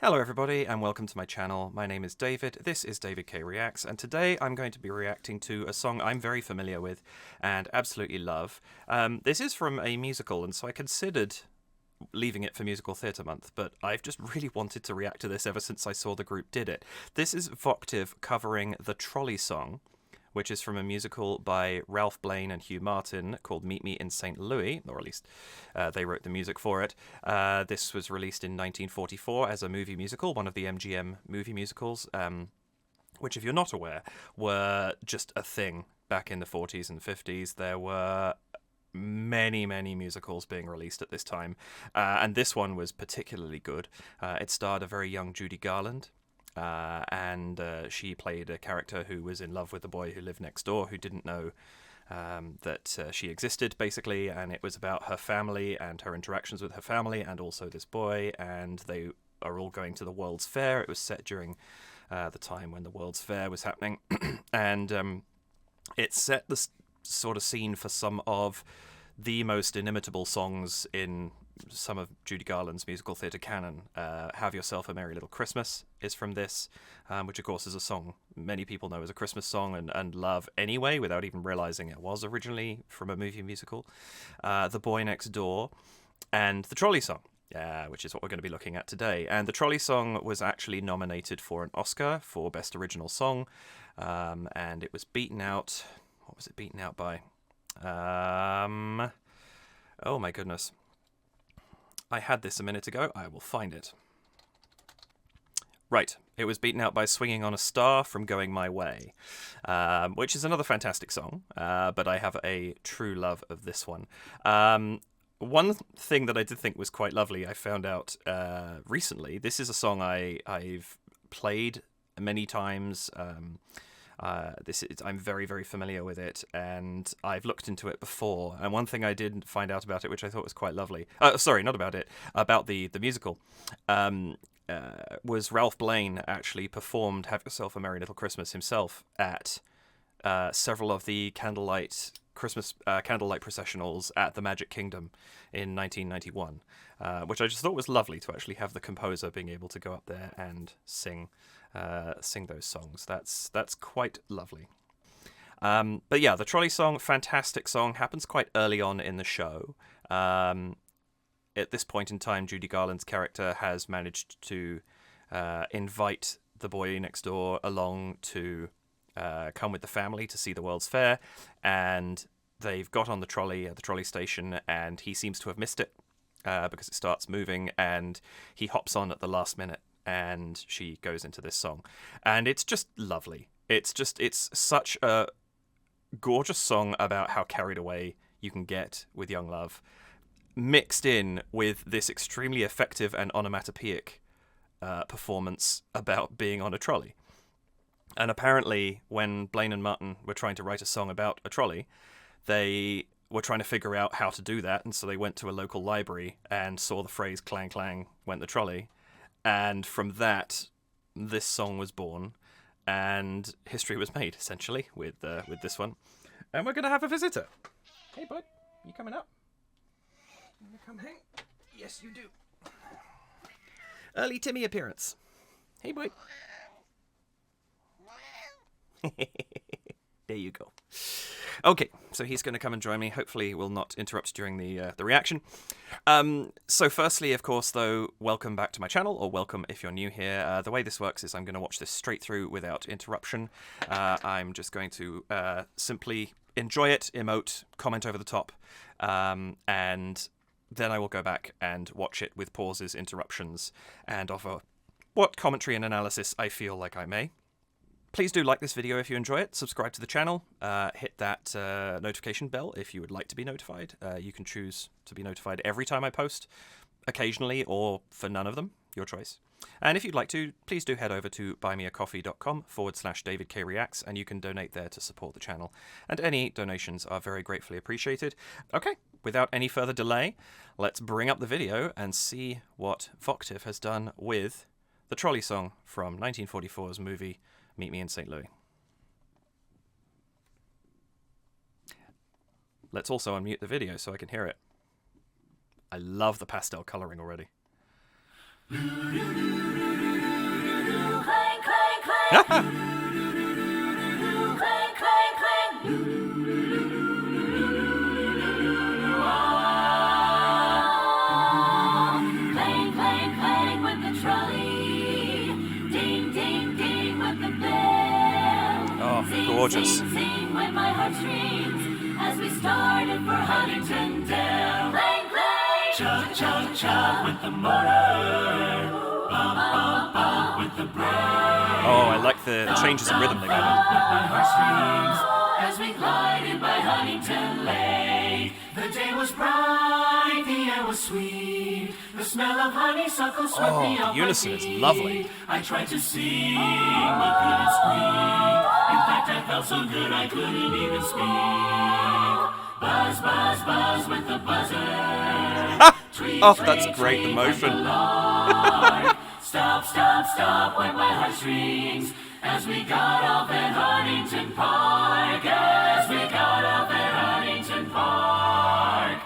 Hello everybody and welcome to my channel. My name is David, this is David K Reacts, and today I'm going to be reacting to a song I'm very familiar with and absolutely love. This is from a musical, and so I considered leaving it for Musical Theatre Month, but I've just really wanted to react to this ever since I saw the group did it. This is Voctave covering the Trolley song, which is from a musical by Ralph Blane and Hugh Martin called Meet Me in St. Louis, or at least they wrote the music for it. This was released in 1944 as a movie musical, one of the MGM movie musicals, which, if you're not aware, were just a thing back in the 40s and 50s. There were many musicals being released at this time, and this one was particularly good. It starred a very young Judy Garland, and she played a character who was in love with the boy who lived next door, who didn't know that she existed, basically, and it was about her family and her interactions with her family and also this boy, and they are all going to the World's Fair. It was set during the time when the World's Fair was happening, and it set the sort of scene for some of the most inimitable songs in some of Judy Garland's musical theatre canon. Have Yourself a Merry Little Christmas is from this, which of course is a song many people know as a Christmas song and love anyway, without even realising it was originally from a movie musical. The Boy Next Door, and the Trolley song, which is what we're going to be looking at today. And the Trolley song was actually nominated for an Oscar for Best Original Song, and it was beaten out. What was it beaten out by? Oh my goodness. I had this a minute ago. I will find it. Right. It was beaten out by Swinging on a Star from Going My Way, which is another fantastic song, but I have a true love of this one. One thing that I did think was quite lovely, I found out recently. This is a song I've played many times. I'm very familiar with it, and I've looked into it before. And one thing I did find out about it, which I thought was quite lovely, sorry, not about it, about the musical, was Ralph Blane actually performed Have Yourself a Merry Little Christmas himself at several of the candlelight processionals at the Magic Kingdom in 1991, which I just thought was lovely to actually have the composer being able to go up there and sing those songs. That's quite lovely. But yeah, the Trolley song, fantastic song, happens quite early on in the show. At this point in time, Judy Garland's character has managed to invite the boy next door along to come with the family to see the World's Fair, and they've got on the trolley at the trolley station, and he seems to have missed it because it starts moving, and he hops on at the last minute, and she goes into this song, and it's just lovely. It's such a gorgeous song about how carried away you can get with young love, mixed in with this extremely effective and onomatopoeic performance about being on a trolley. And apparently, when Blane and Martin were trying to write a song about a trolley, they were trying to figure out how to do that, and so they went to a local library and saw the phrase "clang clang went the trolley," and from that, this song was born, and history was made, essentially, with this one. And we're going to have a visitor. Hey, bud, you coming up? You want to come hang? Yes, you do. Early Timmy appearance. Hey, boy. There you go. Okay, so he's going to come and join me. Hopefully he will not interrupt during the reaction. So firstly, of course, though, welcome back to my channel, or welcome if you're new here. The way this works is I'm going to watch this straight through without interruption. I'm just going to simply enjoy it, emote, comment over the top, and then I will go back and watch it with pauses, interruptions, and offer what commentary and analysis I feel like I may. Please do like this video if you enjoy it, subscribe to the channel, hit that notification bell if you would like to be notified. You can choose to be notified every time I post, occasionally, or for none of them, your choice. And if you'd like to, please do head over to buymeacoffee.com/DavidKReacts, and you can donate there to support the channel. And any donations are very gratefully appreciated. Okay, without any further delay, let's bring up the video and see what Voctave has done with the Trolley song from 1944's movie Meet Me in St. Louis. Let's also unmute the video so I can hear it. I love the pastel colouring already. Clang, clang, clang with the trolley. Ding, ding, ding with the bell. Oh, Zing, gorgeous. Zing, zing with my heartstrings as we started for Huntington Dell. Clang, clang. Chug, chug, chug with the motor. Bump, bump, bump with the brake. Oh, I like the changes in rhythm they've added. With my heartstrings. As we glided by Huntington Lake. The day was bright, the air was sweet. The smell of honeysuckle swept me Oh, off the unison my is feet. lovely. I tried to sing, but couldn't squeak. In fact, I felt so good I couldn't even speak. Buzz, buzz, buzz with the buzzer. Tweet, Oh, that's tweet, great, the tweet with motion. lark. Stop, stop, stop went my heartstrings as we got off at Huntington Park. As we got off at Huntington Park.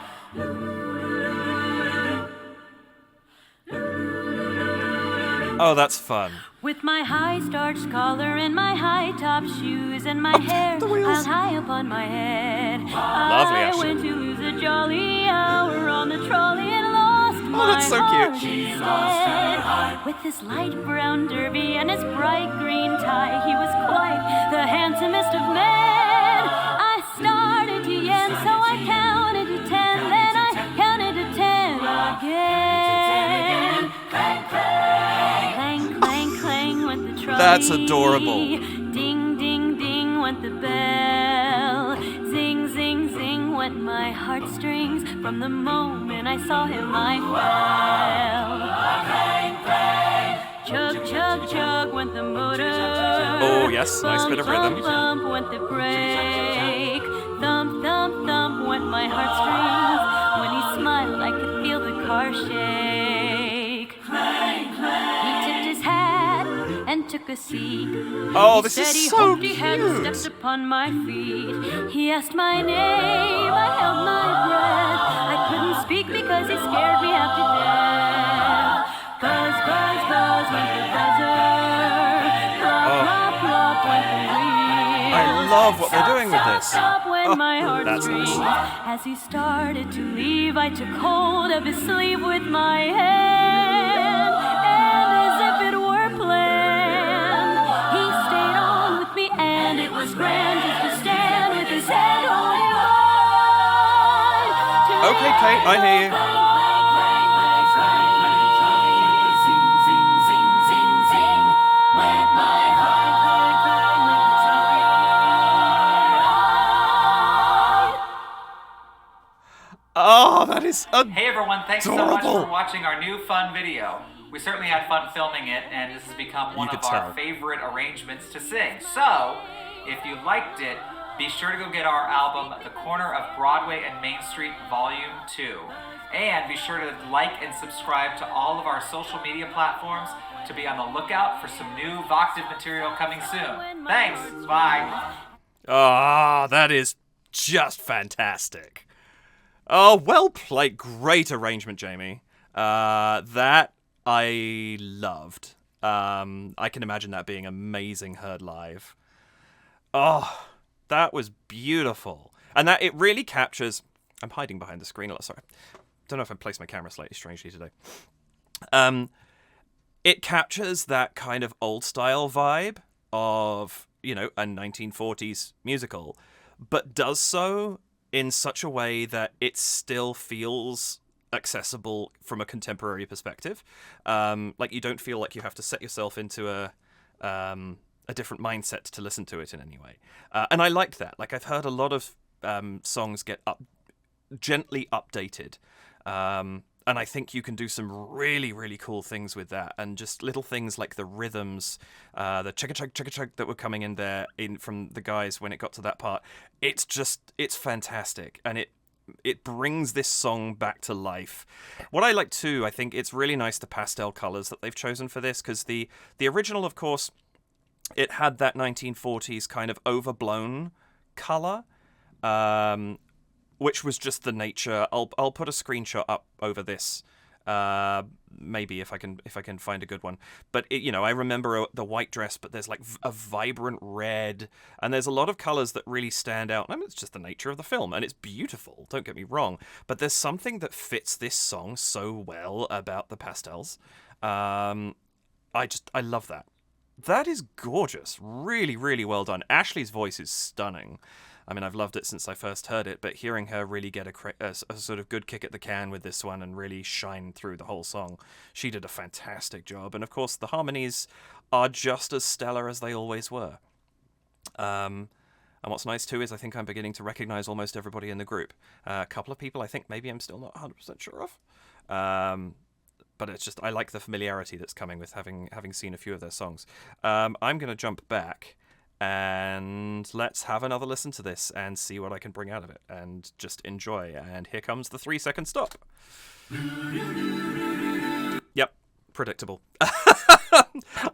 Oh, that's fun. With my high starched collar and my high top shoes and my hair the wheels. piled high up on my head, Lovely, I Ashley. went to lose a jolly hour on the trolley and lost my that's so cute. heart She instead. lost her heart. With his light brown derby and his bright green tie, he was quite the handsomest of men. I started to yen, so I counted to 10, then I counted to 10 again. Clang, clang. Clang, clang, clang went the trolley. That's adorable. Ding, ding, ding went the bell. Zing, zing, zing went my heartstrings. From the moment I saw him, I fell. Clang, clang. Chug, chug, chug went the motor. Oh, yes, nice bit of rhythm. Bump, bump, bump went the brake. Thump, thump, thump went my heartstrings. When he smiled, I could feel the car shake. Clang, clang. He tipped his hat and took a seat. Oh, He this said is he so hoped he hadn't cute. stepped upon my feet. He asked my name, I held my breath. I couldn't speak because he scared me half to death. Buzz, buzz, buzz went the buzzer. Plop, plop, plop went the wheel. I love what they're doing with Stop, this. stop went Oh, my that's heartstrings. nice. As he started to leave, I took hold of his sleeve with my hand, and as if it were planned, he stayed on with me, and it was grand just to stand with his head holding wide. To Okay, Kate, I hear you. Clang, clang, clang, clang, clang. Zing, zing, zing, zing, zing. Went my heart. Clang, clang, with the trolley. Oh, that is Hey everyone, thanks so much adorable. for watching our new fun video. We certainly had fun filming it, and this has become one You of could our tell. favorite arrangements to sing. So, if you liked it, be sure to go get our album, The Corner of Broadway and Main Street Volume 2. And be sure to like and subscribe to all of our social media platforms to be on the lookout for some new Voctave material coming soon. Thanks, bye. Ah, that is just fantastic. Oh, well played. Great arrangement, Jamie. That I loved. I can imagine that being amazing heard live. Oh, that was beautiful. And that it really captures... I'm hiding behind the screen a lot, sorry. Don't know if I placed my camera slightly strangely today. It captures that kind of old-style vibe of, you know, a 1940s musical, but does so in such a way that it still feels accessible from a contemporary perspective. Like, you don't feel like you have to set yourself into a different mindset to listen to it in any way. And I liked that. Like, I've heard a lot of songs get gently updated. And I think you can do some really, really cool things with that. And just little things like the rhythms, the chugga-chug that were coming in there from the guys when it got to that part. It's fantastic. And it brings this song back to life. What I like too, I think it's really nice the pastel colors that they've chosen for this, because the original, of course, it had that 1940s kind of overblown color, which was just the nature. I'll put a screenshot up over this Maybe if I can find a good one. But I remember the white dress, but there's like a vibrant red, and there's a lot of colors that really stand out. I mean, it's just the nature of the film, and it's beautiful. Don't get me wrong, but there's something that fits this song so well about the pastels. I love that. That is gorgeous. Really, really well done. Ashley's voice is stunning. I mean, I've loved it since I first heard it, but hearing her really get a sort of good kick at the can with this one and really shine through the whole song, she did a fantastic job. And of course, the harmonies are just as stellar as they always were. And what's nice too is I think I'm beginning to recognize almost everybody in the group. A couple of people I think maybe I'm still not 100% sure of. But it's just, I like the familiarity that's coming with having seen a few of their songs. I'm going to jump back and let's have another listen to this and see what I can bring out of it and just enjoy. And here comes the 3-second stop. Yep, predictable.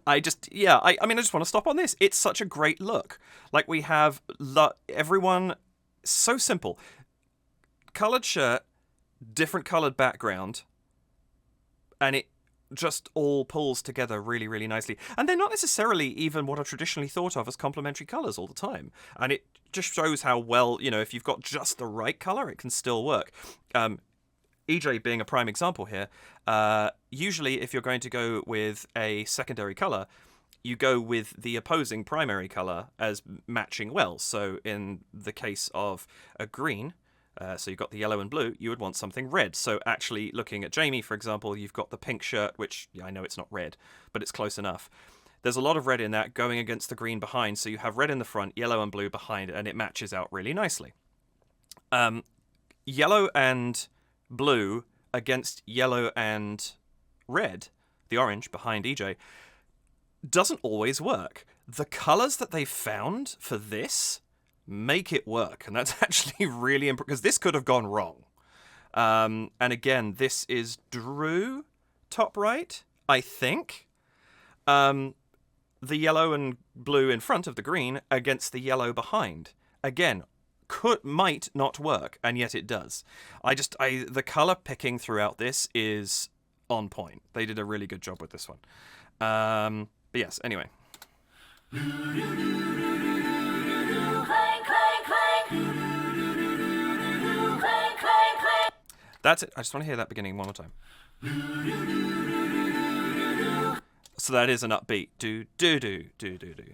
I just want to stop on this. It's such a great look. Like we have everyone, so simple. Colored shirt, different colored background, and it just all pulls together really, really nicely. And they're not necessarily even what are traditionally thought of as complementary colours all the time. And it just shows how well, if you've got just the right colour, it can still work. EJ being a prime example here, usually if you're going to go with a secondary colour, you go with the opposing primary colour as matching well. So in the case of a green, so you've got the yellow and blue, you would want something red. So actually looking at Jamie, for example, you've got the pink shirt, which I know it's not red, but it's close enough. There's a lot of red in that going against the green behind. So you have red in the front, yellow and blue behind, and it matches out really nicely. Yellow and blue against yellow and red, the orange behind EJ, doesn't always work. The colours that they've found for this make it work, and that's actually really important, because this could have gone wrong. And again, this is Drew, top right, I think. The yellow and blue in front of the green against the yellow behind. Again, might not work, and yet it does. The colour picking throughout this is on point. They did a really good job with this one. But yes, anyway. That's it. I just want to hear that beginning one more time. So that is an upbeat. Do, do, do, do, do, do.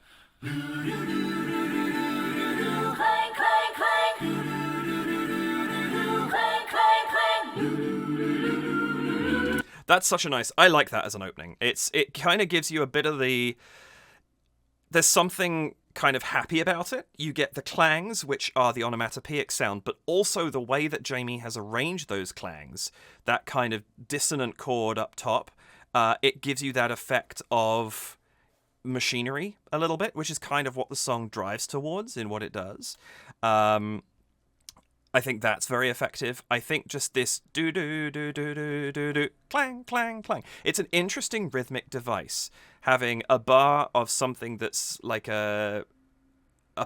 That's such a nice... I like that as an opening. It kind of gives you a bit of the... There's something kind of happy about it. You get the clangs, which are the onomatopoeic sound, but also the way that Jamie has arranged those clangs, that kind of dissonant chord up top, it gives you that effect of machinery a little bit, which is kind of what the song drives towards in what it does. I think that's very effective. I think just this do-do-do-do-do-do-do, clang, clang, clang. It's an interesting rhythmic device, having a bar of something that's like a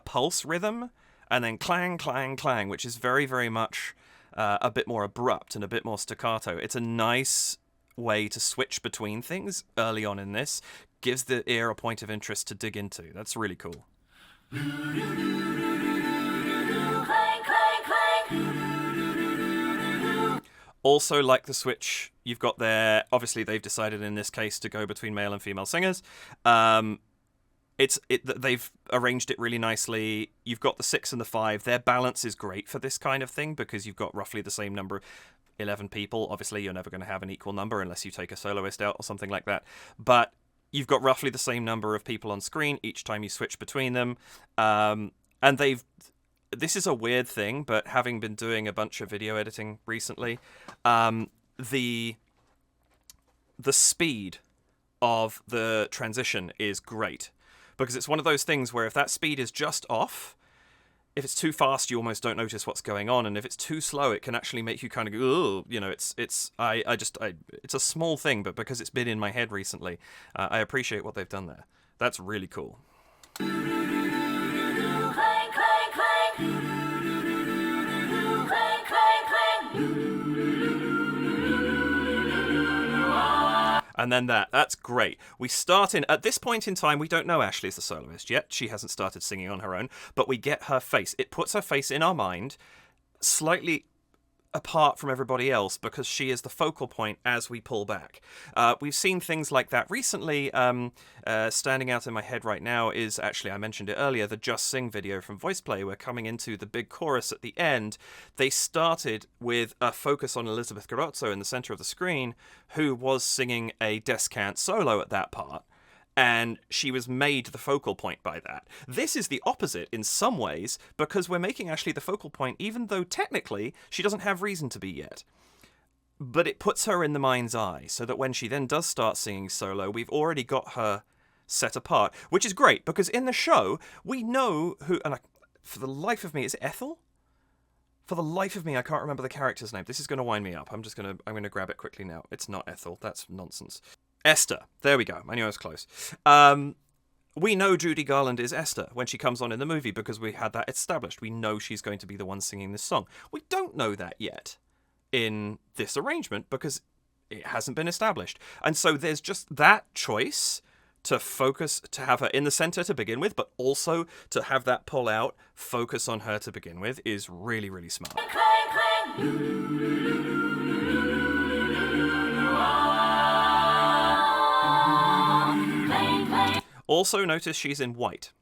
pulse rhythm, and then clang, clang, clang, which is very, very much a bit more abrupt and a bit more staccato. It's a nice way to switch between things early on in this. Gives the ear a point of interest to dig into. That's really cool. Also, like the switch you've got there, obviously they've decided in this case to go between male and female singers. They've arranged it really nicely. You've got the 6 and the 5. Their balance is great for this kind of thing because you've got roughly the same number, 11 people. Obviously, you're never going to have an equal number unless you take a soloist out or something like that. But you've got roughly the same number of people on screen each time you switch between them. And this is a weird thing, but having been doing a bunch of video editing recently, the speed of the transition is great. Because it's one of those things where if that speed is just off, if it's too fast, you almost don't notice what's going on. And if it's too slow, it can actually make you kind of go, it's a small thing, but because it's been in my head recently, I appreciate what they've done there. That's really cool. And then that's great. We start in, at this point in time, we don't know Ashley is the soloist yet. She hasn't started singing on her own, but we get her face. It puts her face in our mind, slightly apart from everybody else, because she is the focal point as we pull back. We've seen things like that recently. Standing out in my head right now is, actually, I mentioned it earlier, the Just Sing video from VoicePlay, where coming into the big chorus at the end, they started with a focus on Elizabeth Garozzo in the center of the screen, who was singing a descant solo at that part. And she was made the focal point by that. This is the opposite in some ways, because we're making Ashley the focal point, even though technically she doesn't have reason to be yet. But it puts her in the mind's eye, so that when she then does start singing solo, we've already got her set apart, which is great, because in the show, we know who, and for the life of me, is it Ethel? For the life of me, I can't remember the character's name. This is going to wind me up. I'm going to grab it quickly now. It's not Ethel. That's nonsense. Esther. There we go. I knew I was close. We know Judy Garland is Esther when she comes on in the movie because we had that established. We know she's going to be the one singing this song. We don't know that yet in this arrangement because it hasn't been established. And so there's just that choice to focus, to have her in the center to begin with, but also to have that pull out, focus on her to begin with, is really, really smart. Clang, clang. Also notice she's in white.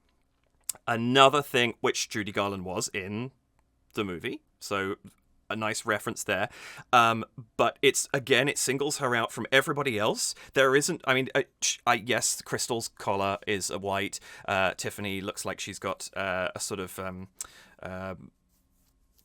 Another thing which Judy Garland was in the movie, so a nice reference there. But it's, again, it singles her out from everybody else. There isn't, yes, Crystal's collar is a white. Tiffany looks like she's got a sort of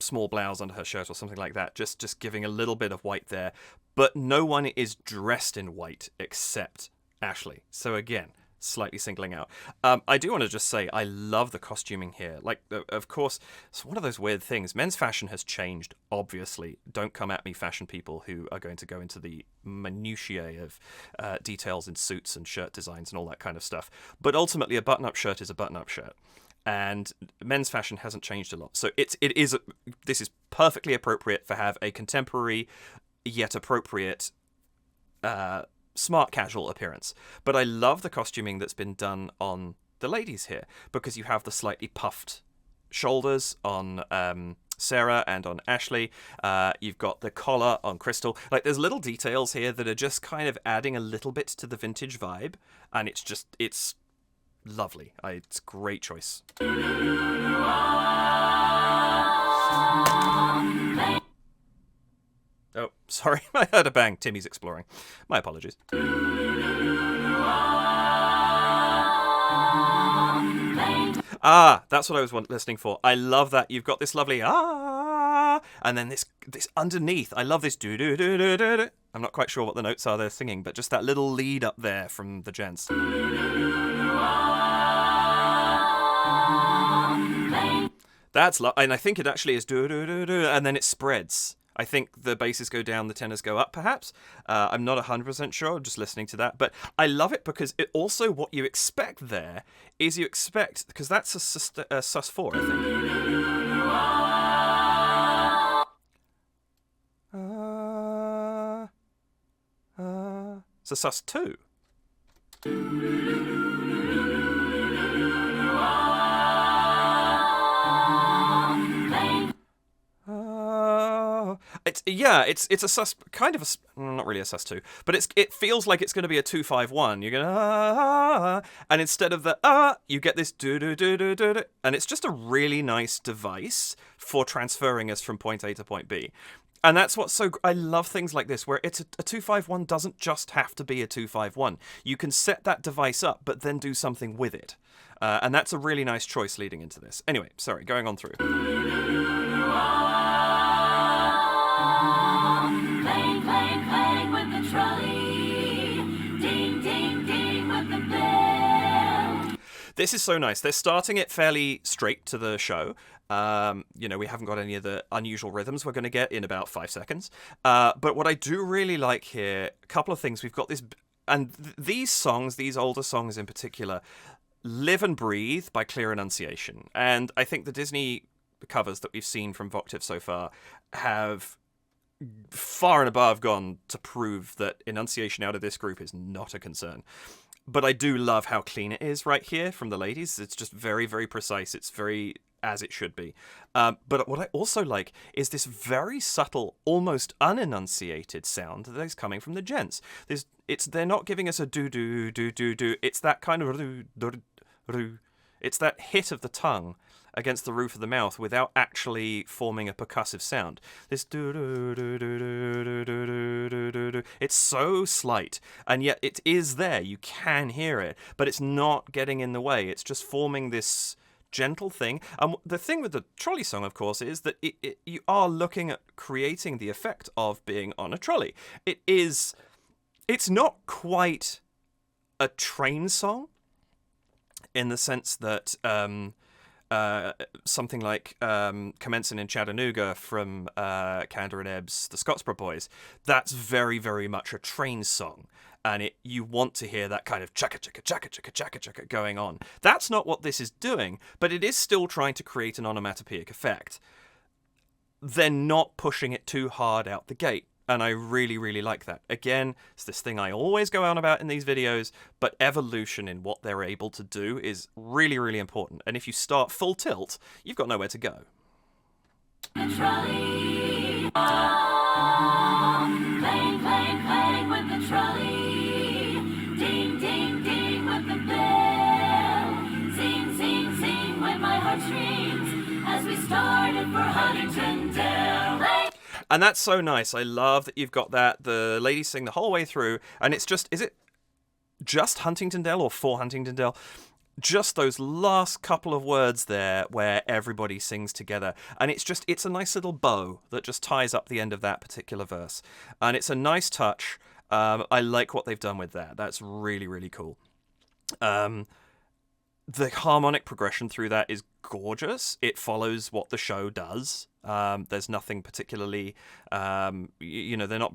small blouse under her shirt or something like that, just giving a little bit of white there. But no one is dressed in white except Ashley. So again, slightly singling out. I do want to just say I love the costuming here. Like, of course, it's one of those weird things. Men's fashion has changed, obviously. Don't come at me, fashion people who are going to go into the minutiae of details in suits and shirt designs and all that kind of stuff. But ultimately, a button-up shirt is a button-up shirt. And men's fashion hasn't changed a lot. So this is perfectly appropriate for have a contemporary yet appropriate smart casual appearance. But I love the costuming that's been done on the ladies here, because you have the slightly puffed shoulders on Sarah and on Ashley. You've got the collar on Crystal. Like, there's little details here that are just kind of adding a little bit to the vintage vibe, and it's lovely. It's a great choice. Oh, sorry, I heard a bang. Timmy's exploring. My apologies. That's what I was listening for. I love that. You've got this lovely and then this underneath. I love this do-do-do-do-do-do. I'm not quite sure what the notes are they're singing, but just that little lead up there from the gents. That's and I think it actually is do-do-do-do, and then it spreads. I think the basses go down, the tenors go up, perhaps. I'm not 100% sure, just listening to that. But I love it because it also, what you expect there is because that's a sus4, I think. It's a sus2. It's a sus, kind of a, not really a sus2, but it feels like it's going to be a 2-5-1. You're going and instead of the you get this do do do do do, and it's just a really nice device for transferring us from point A to point B. And that's what's I love things like this, where it's a 2-5-1 doesn't just have to be a 2-5-1. You can set that device up, but then do something with it. And that's a really nice choice leading into this. Anyway, sorry, going on through. Clang, clang, clang with the trolley. Ding, ding, ding with the bell. This is so nice. They're starting it fairly straight to the show. We haven't got any of the unusual rhythms we're going to get in about 5 seconds. But what I do really like here, a couple of things. We've got this, and these songs, these older songs in particular, live and breathe by clear enunciation. And I think the Disney covers that we've seen from Voctave so far have far and above gone to prove that enunciation out of this group is not a concern. But I do love how clean it is right here from the ladies. It's just very, very precise. It's very as it should be. But what I also like is this very subtle, almost unenunciated sound that is coming from the gents. They're not giving us a do-do-do-do-do. It's that kind of do-do-do. It's that hit of the tongue against the roof of the mouth without actually forming a percussive sound. This do-do-do-do-do-do-do-do. It's so slight, and yet it is there. You can hear it, but it's not getting in the way. It's just forming this gentle thing. And the thing with the trolley song, of course, is that you are looking at creating the effect of being on a trolley. It's not quite a train song in the sense that something like Commencing in Chattanooga from Kander and Ebb's The Scottsboro Boys, that's very, very much a train song. And you want to hear that kind of chaka chaka chaka chaka chaka chaka going on. That's not what this is doing, but it is still trying to create an onomatopoeic effect. They're not pushing it too hard out the gate, and I really, really like that. Again, it's this thing I always go on about in these videos, but evolution in what they're able to do is really, really important. And if you start full tilt, you've got nowhere to go. Trolley, clang, clang, clang with the trolley. Ding, ding, ding with the bell. Sing, sing, sing with my heartstrings as we started for Huntington Dale. And that's so nice. I love that you've got that. The ladies sing the whole way through, and it's just, is it just Huntingtondale or for Huntingtondale? Just those last couple of words there where everybody sings together. And it's a nice little bow that just ties up the end of that particular verse. And it's a nice touch. I like what they've done with that. That's really, really cool. The harmonic progression through that is gorgeous. It follows what the show does. There's nothing particularly, they're not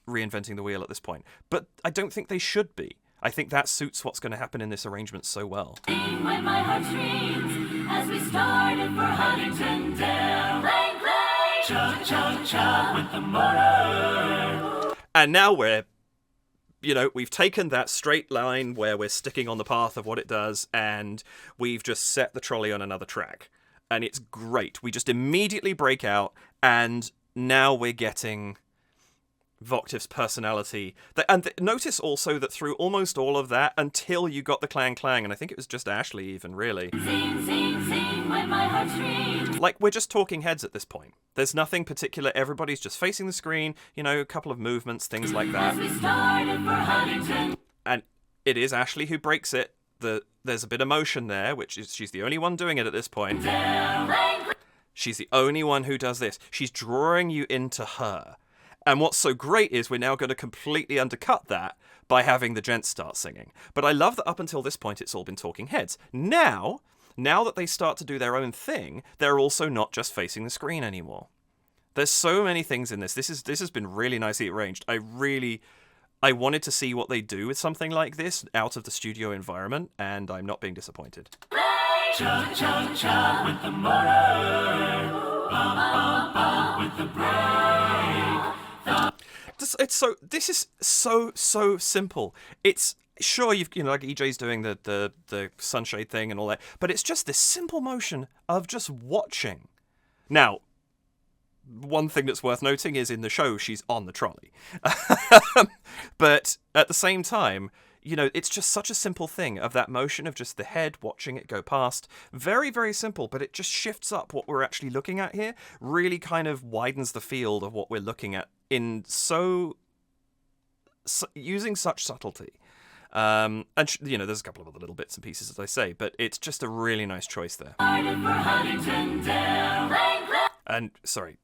reinventing the wheel at this point. But I don't think they should be. I think that suits what's going to happen in this arrangement so well. Sing with my heartstrings as we started for Huntington Dale. Clang, clang. Chug, chug, chug with the motor. And now we've taken that straight line where we're sticking on the path of what it does, and we've just set the trolley on another track. And it's great. We just immediately break out, and now we're getting Voctave's personality. And notice also that through almost all of that, until you got the clang clang, and I think it was just Ashley even, really. Sing, sing, sing with my heartstrings. Like, we're just talking heads at this point. There's nothing particular. Everybody's just facing the screen, a couple of movements, things like that. As we started for Huntington. And it is Ashley who breaks it. There's a bit of motion there, which is she's the only one doing it at this point. She's the only one who does this. She's drawing you into her. And what's so great is we're now going to completely undercut that by having the gents start singing. But I love that up until this point it's all been talking heads. Now that they start to do their own thing, they're also not just facing the screen anymore. There's so many things in this. This has been really nicely arranged. I wanted to see what they do with something like this out of the studio environment, and I'm not being disappointed. Chug, chug, chug with the motor. Bump, bump, bump with the brake. This is so simple. It's sure like EJ's doing the sunshade thing and all that, but it's just this simple motion of just watching. Now, one thing that's worth noting is in the show she's on the trolley, but at the same time, it's just such a simple thing of that motion of just the head watching it go past. Very, very simple, but it just shifts up what we're actually looking at here. Really kind of widens the field of what we're looking at in using such subtlety. And there's a couple of other little bits and pieces, as I say, but it's just a really nice choice there. And sorry.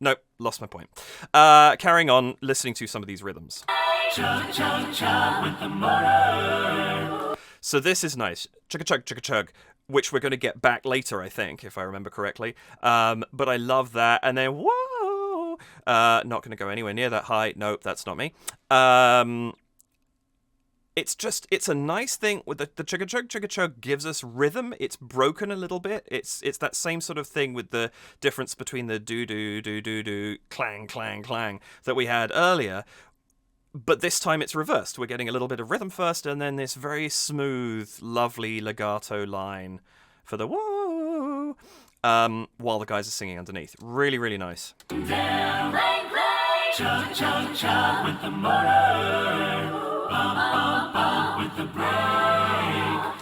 Nope, lost my point. Carrying on, listening to some of these rhythms. Chug, chug, chug with the motor. So this is nice. Chugga chug, chugga chug, which we're going to get back later, I think, if I remember correctly. But I love that. And then, whoa! Not going to go anywhere near that high. Nope, that's not me. it's a nice thing with the chugga chug gives us rhythm. It's broken a little bit. It's that same sort of thing with the difference between the do clang clang clang that we had earlier. But this time it's reversed. We're getting a little bit of rhythm first, and then this very smooth, lovely legato line for the whoa, while the guys are singing underneath. Really, really nice. Chug, chug, chug with the motor. Bump, bump, bump with the brake.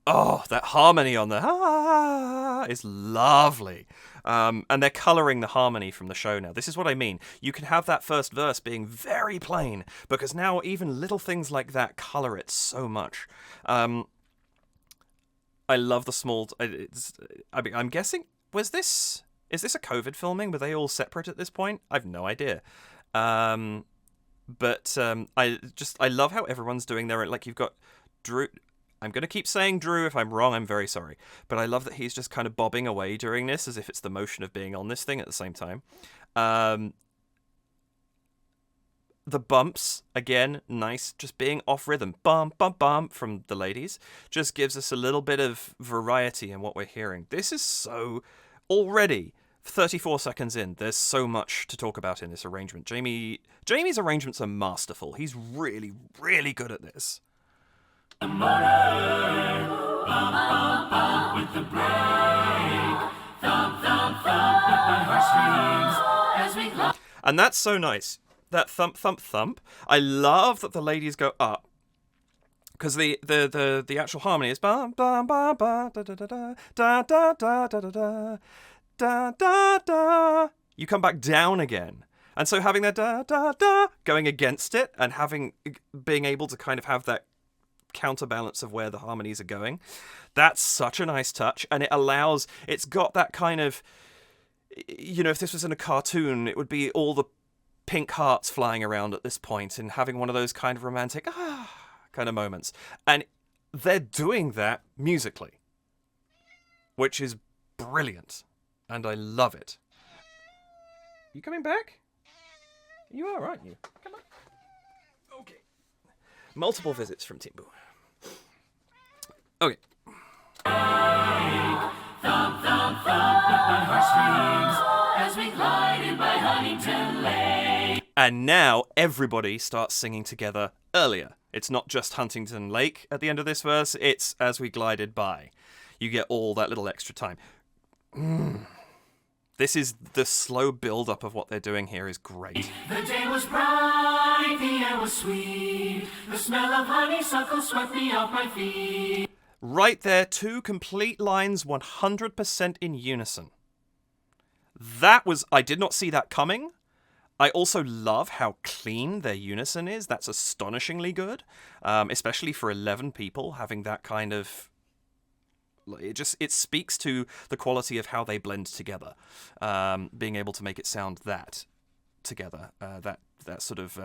Oh, that harmony on the is lovely. And they're colouring the harmony from the show now. This is what I mean. You can have that first verse being very plain, because now even little things like that colour it so much. I love the small... I'm guessing... Is this a COVID filming? Were they all separate at this point? I've no idea. But I love how everyone's doing their... Like, you've got Drew... I'm going to keep saying Drew. If I'm wrong, I'm very sorry. But I love that he's just kind of bobbing away during this as if it's the motion of being on this thing at the same time. The bumps, again, nice. Just being off rhythm. Bump, bump, bump from the ladies. Just gives us a little bit of variety in what we're hearing. This is so... Already, 34 seconds in, there's so much to talk about in this arrangement. Jamie's arrangements are masterful. He's really, really good at this. The motor, bump, bump, bump with the brake. Thump, thump, thump with my heartstrings as we glide. And that's so nice. That thump, thump, thump. I love that the ladies go up. Because the actual harmony is bum bum bum ba da da da da da da da da da da da da. You come back down again. And so having that da da da going against it and being able to kind of have that counterbalance of where the harmonies are going, that's such a nice touch. And it's got that kind of, if this was in a cartoon, it would be all the pink hearts flying around at this point and having one of those kind of romantic kind of moments. And they're doing that musically, which is brilliant. And I love it. You coming back? You are, aren't you? Come on. Okay. Multiple visits from Timbu. Okay. Thump, thump, thump with my heartstrings as we glided by Huntington Lake. And now everybody starts singing together earlier. It's not just Huntington Lake at the end of this verse, it's as we glided by. You get all that little extra time. This is the slow build-up of what they're doing here is great. The day was bright, the air was sweet. The smell of honeysuckle swept me off my feet. Right there, 2 complete lines 100% in unison. I did not see that coming. I also love how clean their unison is. That's astonishingly good, especially for 11 people having that kind of... It speaks to the quality of how they blend together, being able to make it sound that together, that sort of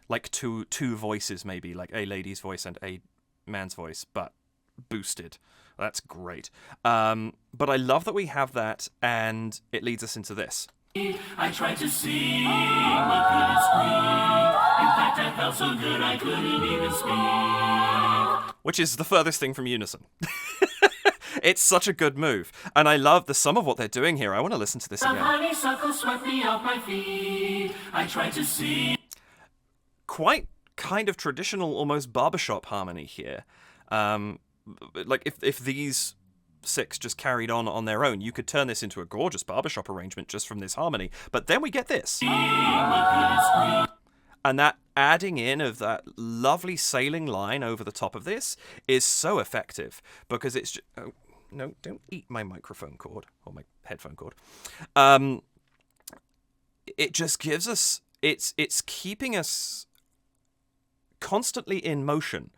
like two voices maybe, like a lady's voice and a man's voice, but boosted. That's great. But I love that we have that, and it leads us into this. I tried to sing, but couldn't squeak. In fact, I felt so good I couldn't even speak. Which is the furthest thing from unison. It's such a good move. And I love the sum of what they're doing here. I want to listen to this again. Honeysuckle swept me off my feet. I tried to sing. Quite kind of traditional, almost barbershop harmony here. Like if these 6 just carried on their own, you could turn this into a gorgeous barbershop arrangement just from this harmony. But then we get this. And that adding in of that lovely sailing line over the top of this is so effective because it's just, oh, no, don't eat my microphone cord or my headphone cord. It just gives us, it's keeping us constantly in motion,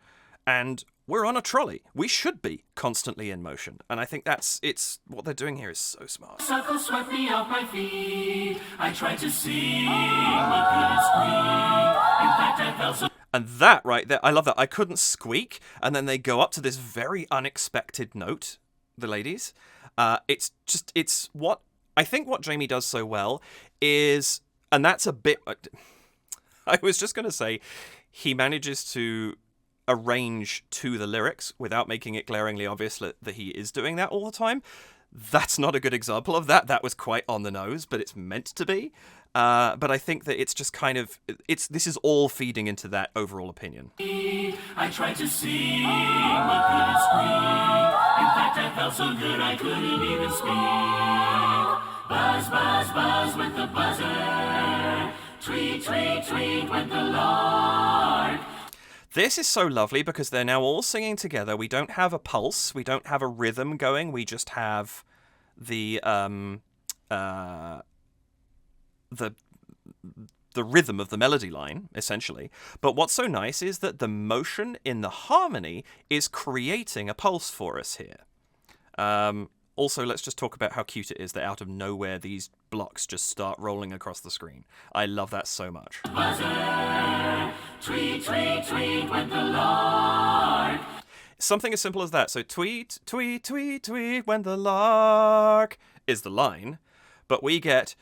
and we're on a trolley. We should be constantly in motion. And I think it's what they're doing here is so smart. Suckle swept me off my feet. I tried to sing, but couldn't squeak. In fact, I felt so... And that right there, I love that. I couldn't squeak. And then they go up to this very unexpected note, the ladies. It's what, I think what Jamie does so well is, and that's a bit, I was just going to say, he manages to arrange to the lyrics without making it glaringly obvious that he is doing that all the time. That's not a good example of that. That was quite on the nose, but it's meant to be. But I think that it's just kind of this is all feeding into that overall opinion. I tried to sing, but couldn't squeak. In fact, I felt so good I couldn't even speak. Buzz, buzz, buzz with the buzzer. Tweet, tweet, tweet with the lark. This is so lovely because they're now all singing together. We don't have a pulse. We don't have a rhythm going. We just have the rhythm of the melody line, essentially. But what's so nice is that the motion in the harmony is creating a pulse for us here. Also, let's just talk about how cute it is that out of nowhere these blocks just start rolling across the screen. I love that so much. Buzzer, tweet, tweet, tweet with the lark. Something as simple as that. So tweet, tweet, tweet, tweet when the lark is the line, but we get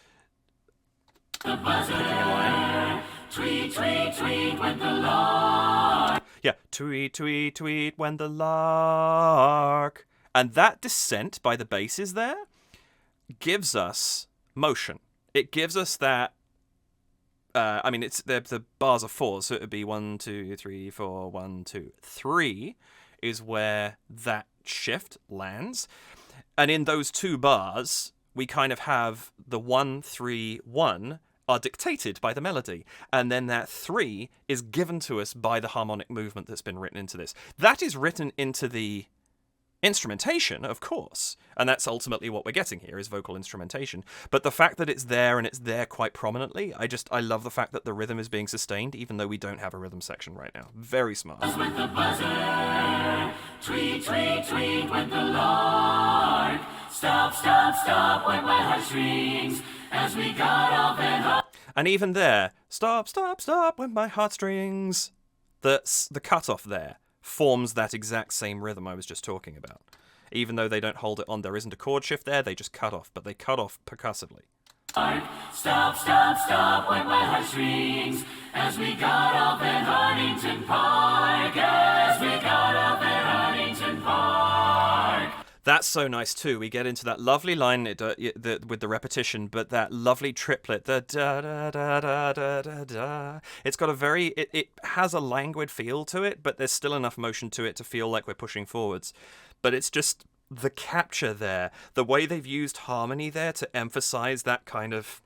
the buzzer, tweet, tweet, tweet with the lark. Yeah, tweet, tweet, tweet when the lark. And that descent by the basses there gives us motion. It gives us that. It's the bars are 4, so it would be 1, 2, 3, 4, 1, 2, 3 is where that shift lands. And in those 2 bars, we kind of have the 1, 3, 1 are dictated by the melody. And then that 3 is given to us by the harmonic movement that's been written into this. That is written into the instrumentation, of course, and that's ultimately what we're getting here is vocal instrumentation. But the fact that it's there and it's there quite prominently, I love the fact that the rhythm is being sustained, even though we don't have a rhythm section right now. Very smart. With the buzzer, tweet, tweet, tweet with the lark. Stop, stop, stop with my heartstrings as we got off and And even there, stop, stop, stop with my heartstrings. The cutoff there forms that exact same rhythm I was just talking about. Even though they don't hold it on, there isn't a chord shift there, they just cut off, but they cut off percussively. Stop, stop, stop with my heartstrings as we got off at Huntington Park, as we got off at Huntington Park. That's so nice too. We get into that lovely line with the repetition, but that lovely triplet, the da da da da da da da. It's got a very, it has a languid feel to it, but there's still enough motion to it to feel like we're pushing forwards. But it's just the capture there, the way they've used harmony there to emphasize that kind of,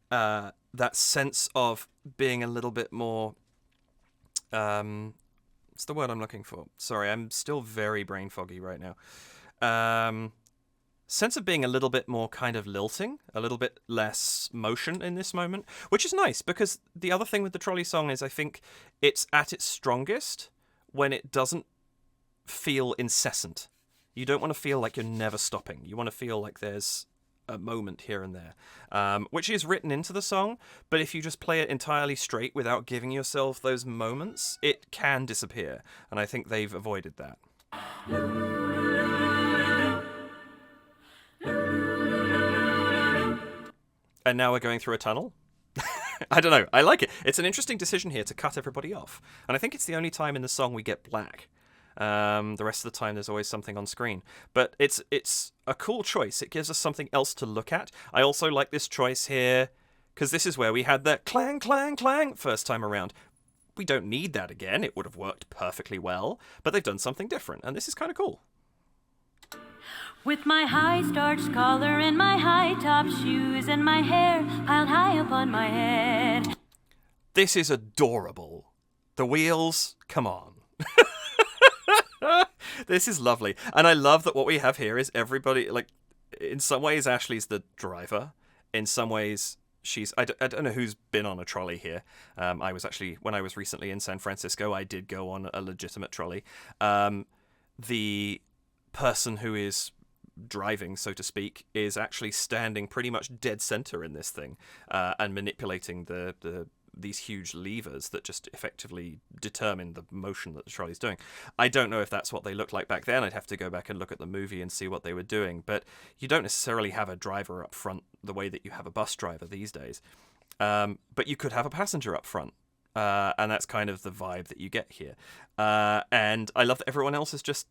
that sense of being a little bit more, what's the word I'm looking for? Sorry, I'm still very brain foggy right now. Sense of being a little bit more kind of lilting, a little bit less motion in this moment, which is nice because the other thing with the Trolley song is I think it's at its strongest when it doesn't feel incessant. You don't want to feel like you're never stopping. You want to feel like there's a moment here and there, which is written into the song, but if you just play it entirely straight without giving yourself those moments, it can disappear, and I think they've avoided that. And now we're going through a tunnel. I don't know, I like it. It's an interesting decision here to cut everybody off, and I think it's the only time in the song we get black. The rest of the time there's always something on screen. But it's a cool choice. It gives us something else to look at. I also like this choice here, because this is where we had that clang, clang, clang first time around. We don't need that again. It would have worked perfectly well, but they've done something different, and this is kind of cool. With my high starched collar and my high top shoes and my hair piled high upon my head. This is adorable. The wheels, come on. This is lovely. And I love that what we have here is everybody, like, in some ways Ashley's the driver. In some ways she's, I don't know who's been on a trolley here. I was actually, when I was recently in San Francisco, I did go on a legitimate trolley. The person who is driving, so to speak, is actually standing pretty much dead center in this thing, and manipulating these huge levers that just effectively determine the motion that the trolley's doing. I don't know if that's what they looked like back then. I'd have to go back and look at the movie and see what they were doing, but you don't necessarily have a driver up front the way that you have a bus driver these days. But you could have a passenger up front. And that's kind of the vibe that you get here. And I love that everyone else is just...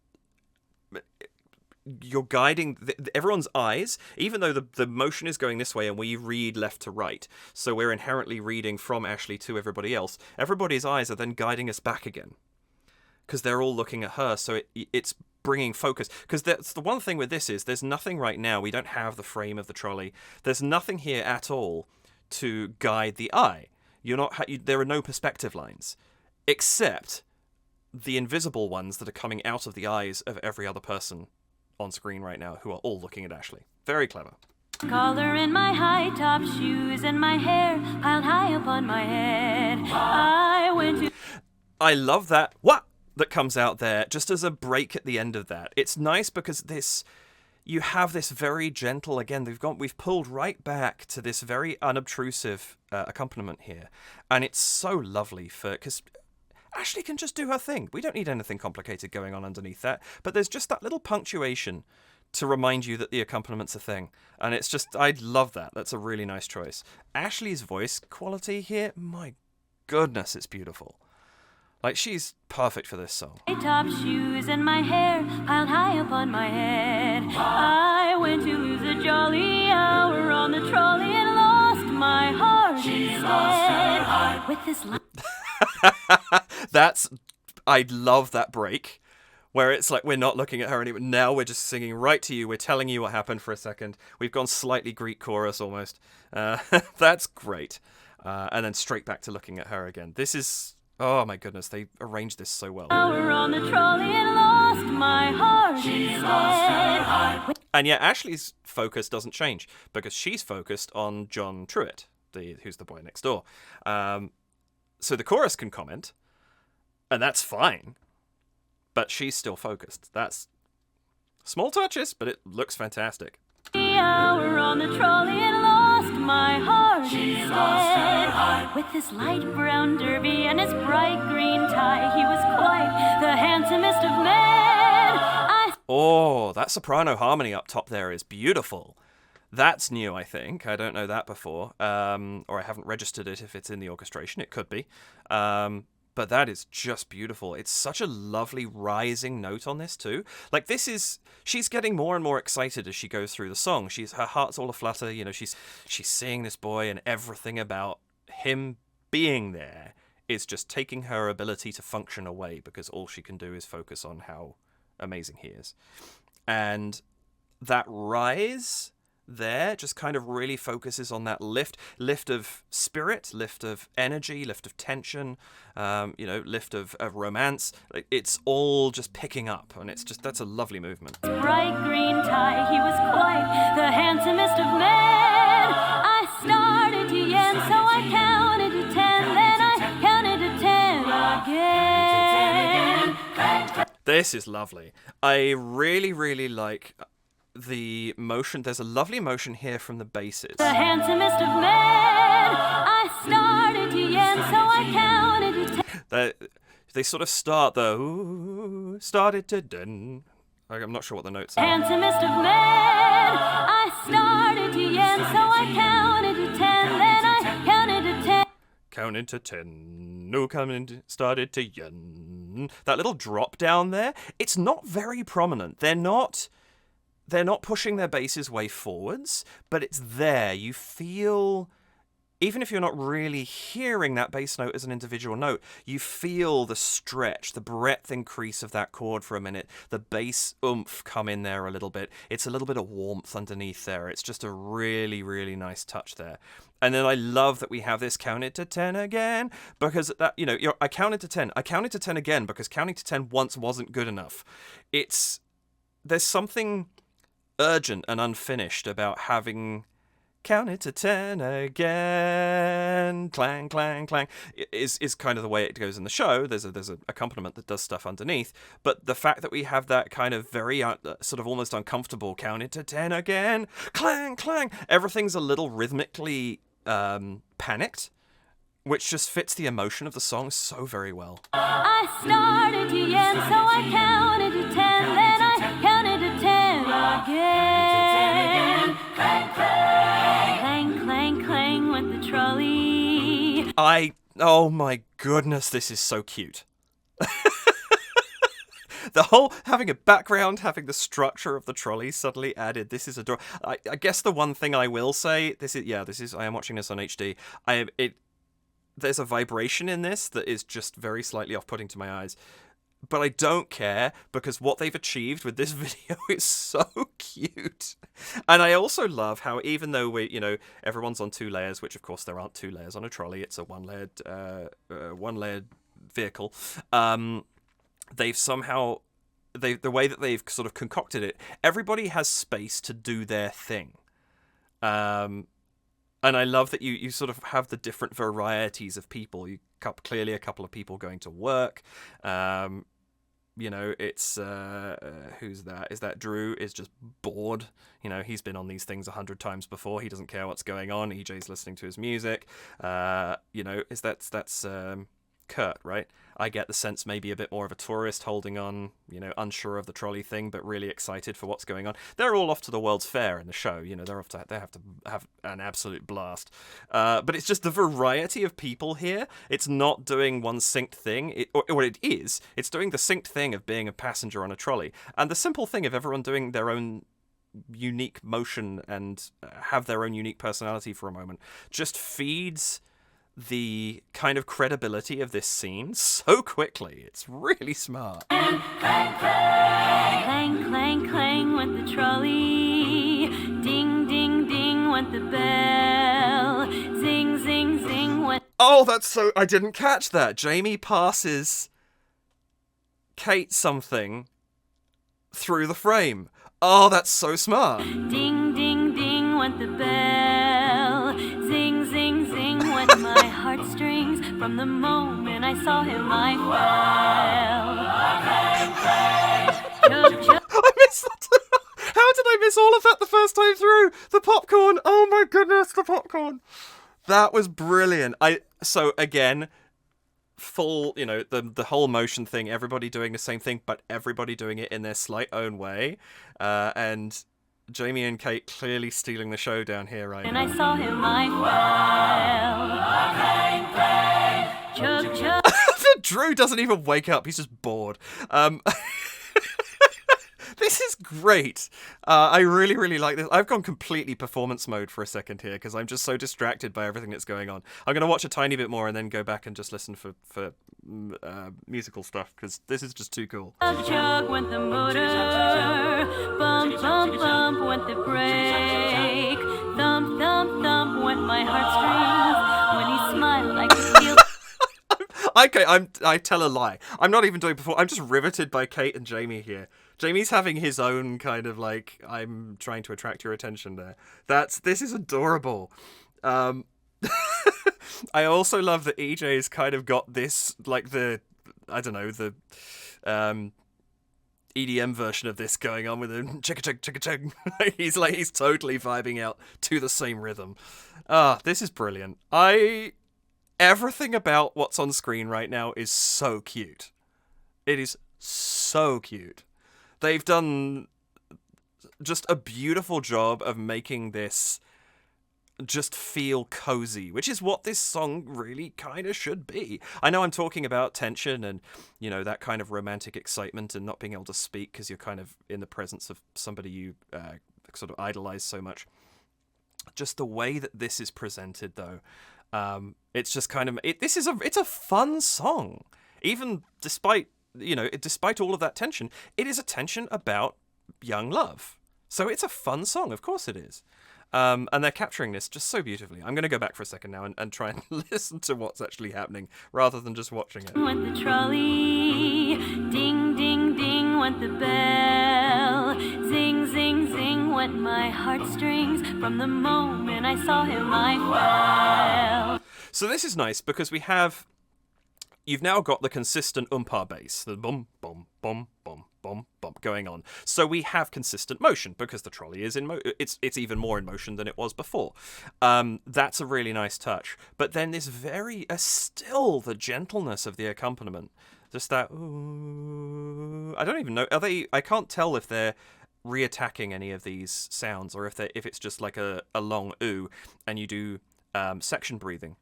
You're guiding everyone's eyes, even though the motion is going this way and we read left to right. So we're inherently reading from Ashley to everybody else. Everybody's eyes are then guiding us back again because they're all looking at her. So it's bringing focus. Because that's the one thing with this is there's nothing right now. We don't have the frame of the trolley. There's nothing here at all to guide the eye. There are no perspective lines except the invisible ones that are coming out of the eyes of every other person on screen right now who are all looking at Ashley. Very clever. Collar in my high top shoes and my hair piled high upon my head. I went to... I love that what that comes out there just as a break at the end of that. It's nice because you have this very gentle, again, we've pulled right back to this very unobtrusive accompaniment here. And it's so lovely because Ashley can just do her thing. We don't need anything complicated going on underneath that. But there's just that little punctuation to remind you that the accompaniment's a thing. And it's just, I love that. That's a really nice choice. Ashley's voice quality here, my goodness, it's beautiful. Like, she's perfect for this song. Top shoes and my hair piled high upon my head. I went to lose a jolly hour on the trolley and lost my heart. She lost her heart. With this I love that break where it's like we're not looking at her anymore. Now we're just singing right to you. We're telling you what happened for a second. We've gone slightly Greek chorus almost. That's great. And then straight back to looking at her again. This is, oh my goodness, they arranged this so well. hour on the trolley and lost my heart. She lost her heart. And yet Ashley's focus doesn't change because she's focused on John Truitt, who's the boy next door. So the chorus can comment, and that's fine, but she's still focused. That's small touches, but it looks fantastic. Hour on the trolley and lost my heart. She lost her heart. With his light brown derby and his bright green tie, he was quite the handsomest of men. Oh, that soprano harmony up top there is beautiful. That's new, I think. I don't know that before. Or I haven't registered it if it's in the orchestration. It could be. But that is just beautiful. It's such a lovely rising note on this too. Like she's getting more and more excited as she goes through the song. Her heart's all aflutter. You know, she's seeing this boy and everything about him being there is just taking her ability to function away because all she can do is focus on how amazing he is. And that rise there just kind of really focuses on that lift of spirit, lift of energy, lift of tension, lift of romance. It's all just picking up, and that's a lovely movement. Bright green tie, he was quite the handsomest of men. I started to yen, so I counted to 10, then I counted to 10 again. This is lovely. I really, really like the motion. There's a lovely motion here from the basses. The handsomest of men. I started to yen, so I counted to 10. They sort of start the started to dun. I'm not sure what the notes are. Handsomest of men. I started to yen, so I counted to 10, then I counted to 10. Counted to 10. No, started to yen. That little drop down there, it's not very prominent. They're not pushing their basses way forwards, but it's there. You feel, even if you're not really hearing that bass note as an individual note, you feel the stretch, the breadth increase of that chord for a minute, the bass oomph come in there a little bit. It's a little bit of warmth underneath there. It's just a really, really nice touch there. And then I love that we have this counted to 10 again, because that, I counted to 10. I counted to 10 again because counting to 10 once wasn't good enough. There's something urgent and unfinished about having counted to 10 again, clang, clang, clang, is kind of the way it goes in the show. There's an accompaniment that does stuff underneath, but the fact that we have that kind of very sort of almost uncomfortable counted to 10 again, clang, clang, everything's a little rhythmically panicked, which just fits the emotion of the song so very well. I started to yen, so I counted to 10, then I counted to 10 again. Clang, clang. Clang, clang, clang went the trolley Oh my goodness, this is so cute. The whole having a background, having the structure of the trolley suddenly added. This is adorable. I guess the one thing I will say, I am watching this on HD. There's a vibration in this that is just very slightly off-putting to my eyes. But I don't care, because what they've achieved with this video is so cute. And I also love how, even though everyone's on 2 layers, which of course there aren't 2 layers on a trolley, it's a one-layered vehicle. They've somehow, the way that they've sort of concocted it, everybody has space to do their thing. And I love that you sort of have the different varieties of people. Clearly a couple of people going to work. It's who's that? Is that Drew is just bored? He's been on these things 100 times before. He doesn't care what's going on. EJ's listening to his music. That's Kurt, right? I get the sense maybe a bit more of a tourist holding on, unsure of the trolley thing, but really excited for what's going on. They're all off to the World's Fair in the show. They have to have an absolute blast. But it's just the variety of people here. It's not doing one synced thing. It's doing the synced thing of being a passenger on a trolley. And the simple thing of everyone doing their own unique motion and have their own unique personality for a moment just feeds the kind of credibility of this scene so quickly. It's really smart. Clang, clang, clang went the trolley. Ding, ding, ding went the bell. Zing, zing, zing went... Oh, I didn't catch that. Jamie passes Kate something through the frame. Oh, that's so smart. Ding, ding, ding went the bell. Zing, zing, zing went my heartstrings. From the moment I saw him, I fell. Chug, chug. I missed that. How did I miss all of that the first time through? The popcorn. Oh my goodness, the popcorn. That was brilliant. So again, full, the whole motion thing, everybody doing the same thing, but everybody doing it in their slight own way. And Jamie and Kate clearly stealing the show down here right now. And I saw him, I fell. Chug, chug. Drew doesn't even wake up. He's just bored. This is great. I really, really like this. I've gone completely performance mode for a second here because I'm just so distracted by everything that's going on. I'm going to watch a tiny bit more and then go back and just listen for musical stuff because this is just too cool. Chug, chug went the motor. Bump, bump, bump went the brake. Thump, thump, thump went my heartstrings. When he smiled, I could feel... Okay, I tell a lie. I'm not even doing I'm just riveted by Kate and Jamie here. Jamie's having his own kind of I'm trying to attract your attention there. This is adorable. I also love that EJ's kind of got this the EDM version of this going on with him. Chicka chug chicka chug. He's totally vibing out to the same rhythm. This is brilliant. Everything about what's on screen right now is so cute. It is so cute. They've done just a beautiful job of making this just feel cozy, which is what this song really kind of should be. I know I'm talking about tension and, that kind of romantic excitement and not being able to speak because you're kind of in the presence of somebody you sort of idolize so much. Just the way that this is presented, though, it's just kind of it's a fun song, even despite all of that tension. It is a tension about young love, so it's a fun song. Of course it is, and they're capturing this just so beautifully. I'm going to go back for a second now and try and listen to what's actually happening rather than just watching it. Went the trolley, ding, ding, ding went the bell, zing, zing, zing went my heartstrings. From the moment I saw him, I fell. So this is nice because you've now got the consistent umpar bass, the bum, bum, bum, bum, bum, bum going on. So we have consistent motion because the trolley is it's even more in motion than it was before. That's a really nice touch. But then this still the gentleness of the accompaniment. Just that, ooh, I don't even know. I can't tell if they're reattacking any of these sounds or if it's just like a long ooh and you do section breathing.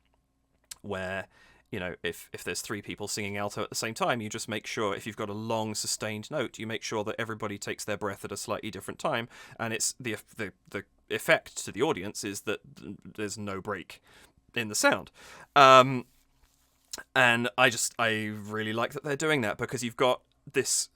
where, you know, if there's 3 people singing alto at the same time, you just make sure, if you've got a long sustained note, you make sure that everybody takes their breath at a slightly different time, and it's the effect to the audience is that there's no break in the sound. And I really like that they're doing that, because you've got this,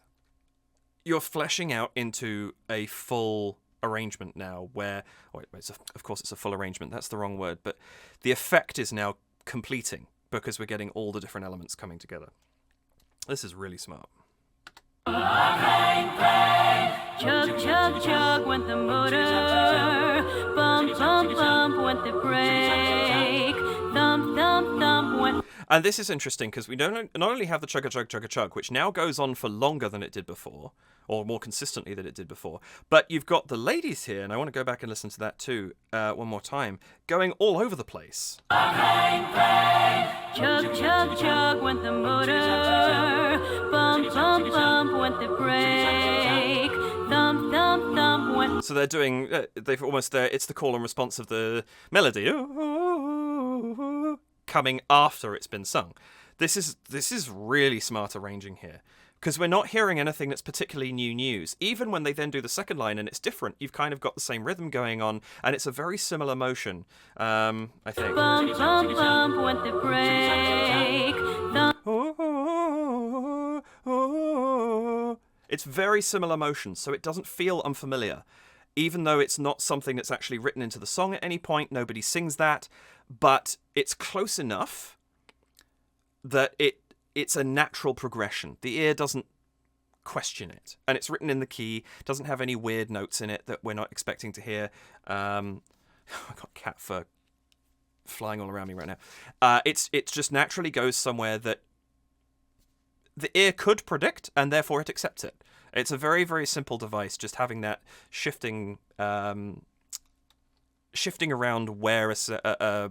you're fleshing out into a full arrangement now where, of course it's a full arrangement, that's the wrong word, but the effect is now completing because we're getting all the different elements coming together. This is really smart. Chug, chug, chug went the motor. Bump, bump, bump went the brake. Thump, thump, thump went... And this is interesting because we not only have the chugga-chug, which now goes on for longer than it did before, or more consistently than it did before, but you've got the ladies here, and I want to go back and listen to that too one more time, going all over the place. Chug, chug, chug went the motor. Bump, bump, bump went the brake. Thump, thump, thump went... So they're doing, they've almost there, it's the call and response of the melody coming after it's been sung. This is really smart arranging here, because we're not hearing anything that's particularly new news. Even when they then do the second line and it's different, you've kind of got the same rhythm going on, and it's a very similar motion, I think. Bump, bump, bump went the brake. It's very similar motion, so it doesn't feel unfamiliar. Even though it's not something that's actually written into the song at any point, nobody sings that, but it's close enough that it's a natural progression. The ear doesn't question it, and it's written in the key, doesn't have any weird notes in it that we're not expecting to hear. I've got cat fur flying all around me right now. It just naturally goes somewhere that the ear could predict, and therefore it accepts it. It's a very, very simple device, just having that shifting around where a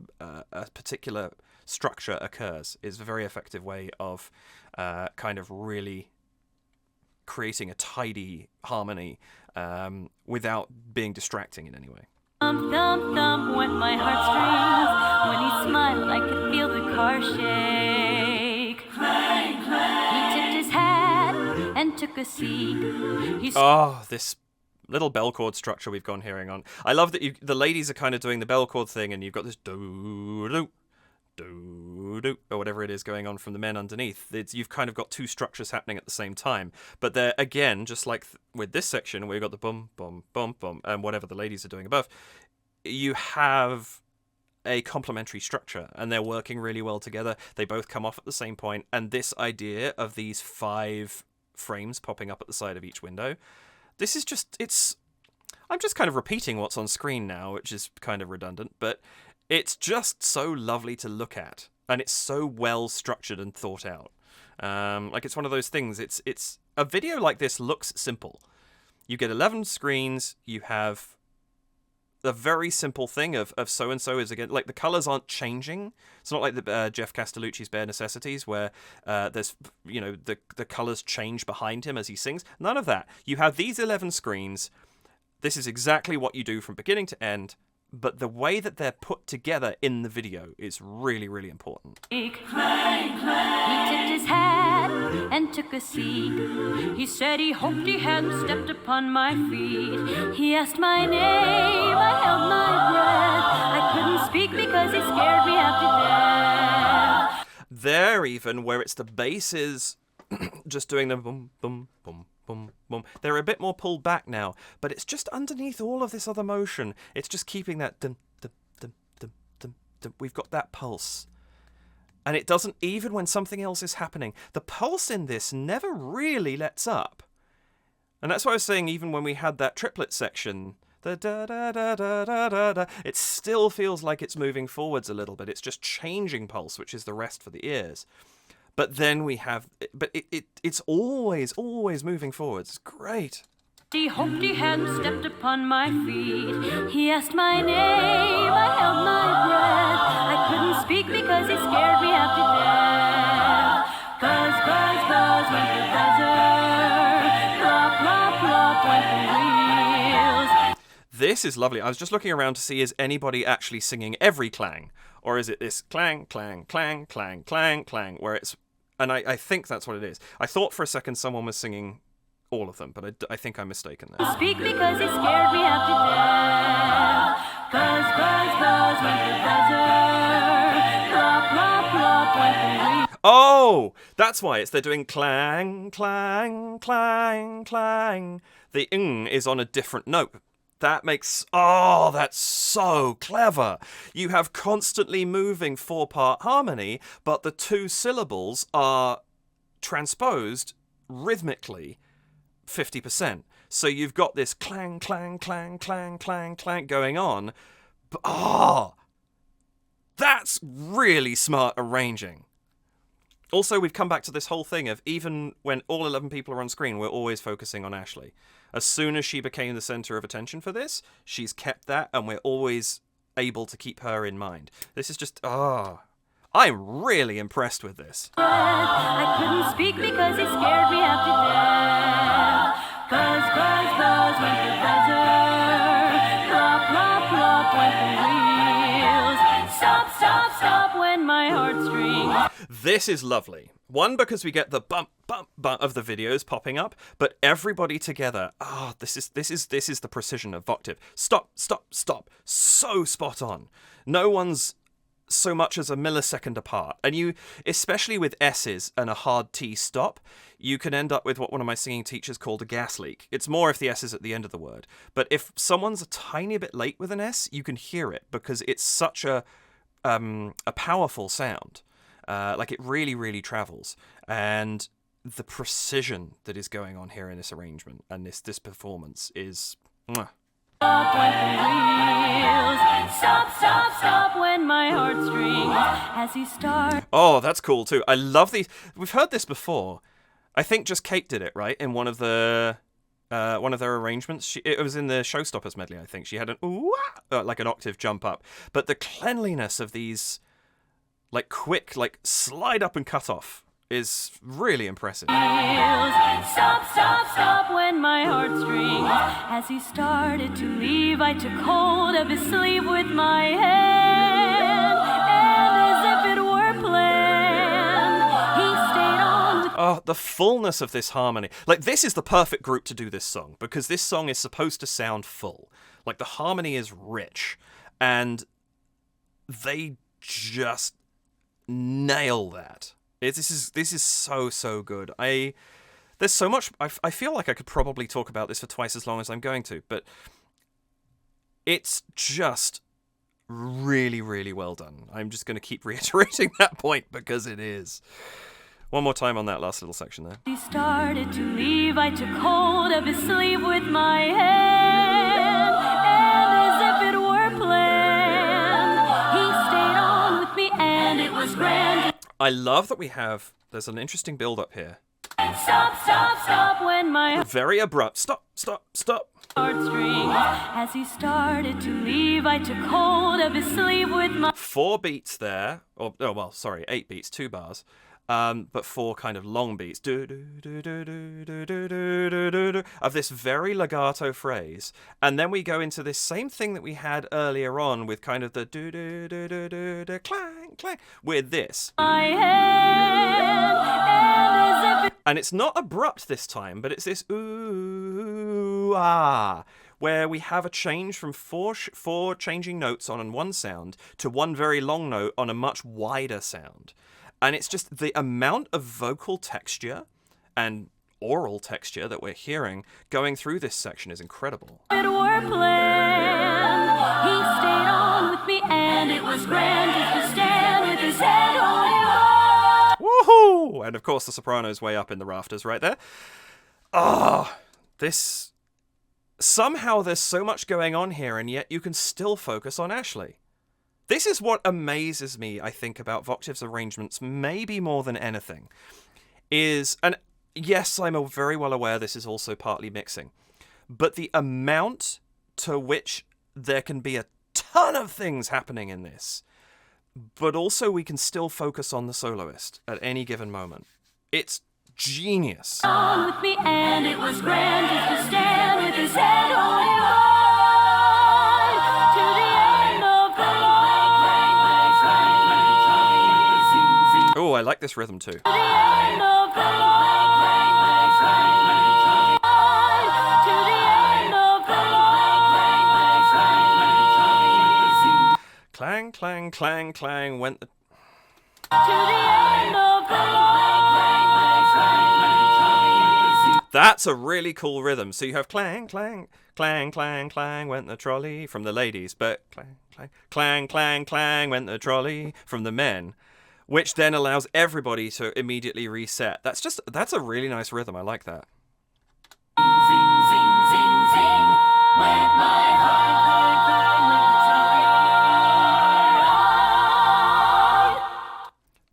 particular structure occurs is a very effective way of kind of really creating a tidy harmony without being distracting in any way. Thump, thump, thump went my heartstrings. When he smiled, I could feel the car shake. Clang, clang. He tipped his hat and took a seat. This little bell chord structure we've gone hearing on. I love that the ladies are kind of doing the bell chord thing, and you've got this do-do, do-do, or whatever it is going on from the men underneath. You've kind of got 2 structures happening at the same time. But they're, again, just like with this section, where you've got the bum, bum, bum, bum, and whatever the ladies are doing above, you have a complementary structure, and they're working really well together. They both come off at the same point, and this idea of these 5 frames popping up at the side of each window, this is just, I'm just kind of repeating what's on screen now, which is kind of redundant, but it's just so lovely to look at, and it's so well structured and thought out. Like, it's one of those things, it's a video like this looks simple. You get 11 screens, you have a very simple thing of so-and-so is again, like, the colors aren't changing. It's not like the Jeff Castellucci's Bare Necessities, where there's, you know, the colors change behind him as he sings. None of that. You have these 11 screens. This is exactly what you do from beginning to end, but the way that they're put together in the video is really, really important. Clang, clang. He tipped his hat and took a seat. He said he hoped he hadn't stepped upon my feet. He asked my name, I held my breath. I couldn't speak because he scared me half to death. There, even where it's the basses just doing the boom, boom, boom, boom, boom. They're a bit more pulled back now, but it's just underneath all of this other motion. It's just keeping that dum, dum, dum, dum, dum, dum. We've got that pulse. And it doesn't, even when something else is happening, the pulse in this never really lets up. And that's why I was saying, even when we had that triplet section, the da da da da da da da, it still feels like it's moving forwards a little bit. It's just changing pulse, which is the rest for the ears. But then we have, but it's always moving forwards. It's great. He hoped he hadn't stepped upon my feet. He asked my name, I held my breath. I couldn't speak because he scared me half to death. Buzz, buzz, buzz went the buzzer. Plop, plop, plop went the wheels. This is lovely. I was just looking around to see, is anybody actually singing every clang? Or is it this clang, clang, clang, clang, clang, clang, where it's... And I think that's what it is. I thought for a second someone was singing all of them, but I think I'm mistaken there. Speak because he scared me half to death. Buzz, buzz, buzz went the buzzer. Plop, plop, plop went the wheel. Oh, that's why they're doing clang, clang, clang, clang. The ng is on a different note. That makes... Oh, that's so clever. You have constantly moving 4-part harmony, but the 2 syllables are transposed rhythmically 50%. So you've got this clang, clang, clang, clang, clang, clang going on. But, that's really smart arranging. Also, we've come back to this whole thing of even when all 11 people are on screen, we're always focusing on Ashley. As soon as she became the center of attention for this, she's kept that, and we're always able to keep her in mind. This is just, I'm really impressed with this. I couldn't speak because he scared me half to death. Buzz, buzz, buzz went the buzzer. Plop, plop, plop went the wheels. Stop, stop, stop went my heartstrings. This is lovely. One, because we get the bump, bump, bump of the videos popping up, but everybody together. This is the precision of Voctave. Stop, stop, stop. So spot on. No one's so much as a millisecond apart. And you, especially with S's and a hard T stop, you can end up with what one of my singing teachers called a gas leak. It's more if the S is at the end of the word. But if someone's a tiny bit late with an S, you can hear it because it's such a powerful sound. Like it really, really travels. And the precision that is going on here in this arrangement and this performance is... Mwah. Stop when the wheels. Stop, stop, stop when my heartstrings. As he starts. Oh, that's cool too. I love these. We've heard this before. I think just Kate did it, right? In one of their arrangements. It was in the Showstoppers medley, I think. She had an like an octave jump up. But the cleanliness of these, like quick, like slide up and cut off is really impressive. Stop, stop, stop when my heartstrings. As he started to leave, I took hold of his sleeve with my hand, and as if it were planned, he stayed on with... Oh, the fullness of this harmony. Like, this is the perfect group to do this song, because this song is supposed to sound full. Like, the harmony is rich, and they just nail that. This is so good. There's so much. I feel like I could probably talk about this for twice as long as I'm going to, but it's just really, really well done. I'm just going to keep reiterating that point because it is. One more time on that last little section there. He started to leave, I took hold of his sleeve with my hand, and as if it were planned, he stayed on with me, and it was grand. I love that there's an interesting build-up here. Stop, stop, stop when my Very abrupt. Stop, stop, stop. heartstrings. As he started to leave, I took hold of his sleeve with my... 4 beats there. 8 beats, 2 bars. But 4 kind of long beats. Of this very legato phrase. And then we go into this same thing that we had earlier on with kind of the clang, clang, with this. My hand, and as if it... And it's not abrupt this time, but it's this ooh, ah, where we have a change from 4 changing notes on one sound to 1 very long note on a much wider sound. And it's just the amount of vocal texture and oral texture that we're hearing going through this section is incredible. It were planned. He stayed on with me, and it was grand just to stand with his head holding high. Woohoo! And of course the soprano's way up in the rafters right there. This... Somehow there's so much going on here, and yet you can still focus on Ashley. This is what amazes me, I think, about Voctave's arrangements, maybe more than anything, and yes, I'm very well aware this is also partly mixing, but the amount to which there can be a ton of things happening in this, but also we can still focus on the soloist at any given moment. It's genius. On with me, and it was grand just to stand with his head holding high to the end of the line. I like this rhythm too. To the end of the line. To the end of the line. Clang, clang, clang, clang went the... To the end of the line. That's a really cool rhythm. So you have clang, clang, clang, clang, clang went the trolley from the ladies, but clang, clang, clang, clang, clang went the trolley from the men, which then allows everybody to immediately reset. That's a really nice rhythm. I like that. Zing, zing, zing, zing, went my heart.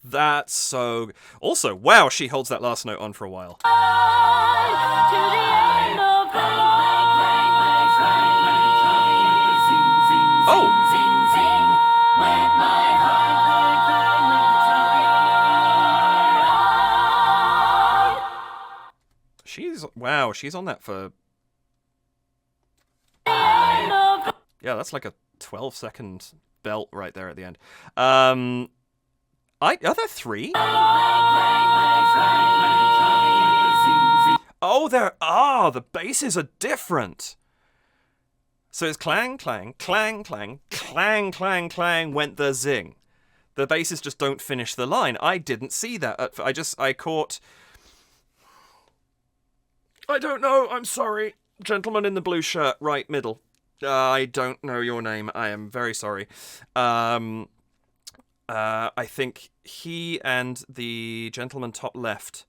That's so... Also, wow, she holds that last note on for a while. To the end of the line. Oh! Zing, zing, went my Wow, she's on that for... End of the Yeah, that's like a 12-second belt right there at the end. Are there 3? Oh, there are! The basses are different! So it's clang, clang, clang, clang, clang, clang, clang, went the zing. The basses just don't finish the line. I didn't see that. I caught... I don't know, I'm sorry. Gentleman in the blue shirt, right middle. I don't know your name. I am very sorry. I think he and the gentleman top left